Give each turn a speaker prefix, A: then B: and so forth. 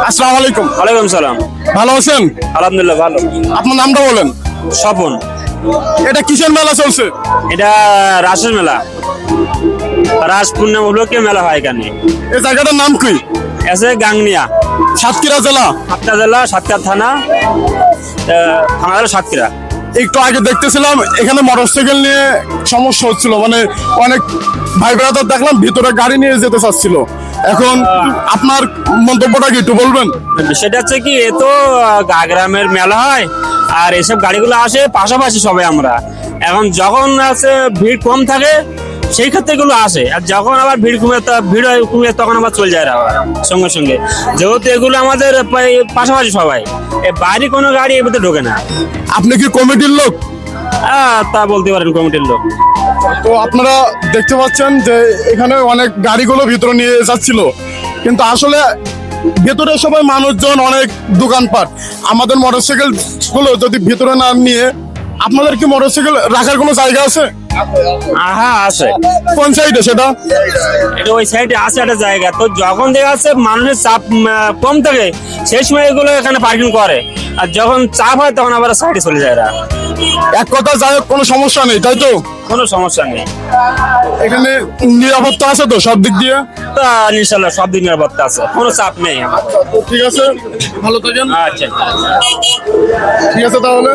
A: আসসালামু আলাইকুম।
B: ওয়ালাইকুম সালাম।
A: ভালো আছেন?
B: আলহামদুলিল্লাহ ভালো।
A: আপনার নামটা বলেন।
B: স্বপন।
A: এটা কিসের মেলা চলছে?
B: এটা রাসের মেলা, রাস পূর্ণিমা উপলক্ষে মেলা হয় এখানে।
A: এই জায়গাটার নাম কি?
B: আছে গাংনিয়া,
A: সাতক্ষীরা জেলা।
B: সাতক্ষীরা জেলা, সাতক্ষীরা থানা, থানা হলো সাতক্ষীরা।
A: একটু আগে দেখতেছিলাম এখানে মোটরসাইকেল নিয়ে সমস্যা হচ্ছিল, মানে অনেক ভাই ব্রাদার দেখলাম ভিতরে গাড়ি নিয়ে যেতে চাচ্ছিল। এখন আপনার মন্তব্যটা কি একটু বলবেন?
B: সেটা হচ্ছে কি, এ তো গ্রামের মেলা হয় আর এসব গাড়িগুলো আসে পাশাপাশি সবাই আমরা। এখন যখন আছে ভিড় কম থাকে সেই ক্ষেত্রে এগুলো আসে, আর যখন আবার ভিড় কমে তখন আবার চলে যায় আবার সঙ্গে সঙ্গে। যেহেতু এগুলো আমাদের পাশাপাশি সবাই, বাইরে কোনো গাড়ি এর ভিতরে ঢোকে না।
A: আপনি কি কমিটির লোক?
B: তা বলতে পারেন, কমিটির লোক।
A: তো আপনারা দেখতে পাচ্ছেন যে এখানে অনেক গাড়িগুলো ভিতরে নিয়ে যাচ্ছিল, কিন্তু আসলে ভেতরে সবাই মানুষজন, অনেক দোকানপাট। আমাদের মোটরসাইকেল গুলো যদি ভিতরে না নিয়ে, আপনাদের কি মোটরসাইকেল রাখার কোনো জায়গা আছে?
B: হ্যাঁ আছে।
A: কোন সাইডে সেটা?
B: এটা ওই সাইডে আছে একটা জায়গা। তো যখন দেখা যাচ্ছে মানুষের চাপ কম থাকে সেই সময় এগুলো এখানে পার্কিং করে, আর যখন চাপ হয় তখন আবার সাইডে চলে যায় এরা।
A: এক কথা যাই হোক, কোনো সমস্যা নেই, তাই তো?
B: কোনো সমস্যা নেই।
A: এখানে নিরাপত্তা আছে তো সব দিক দিয়ে?
B: তা ইনশাল্লাহ সব দিন নিরাপত্তা আছে, কোনো চাপ নেই আমার।
A: ঠিক আছে, ভালো থাকেন।
B: আচ্ছা।
A: ঠিক আছে তাহলে।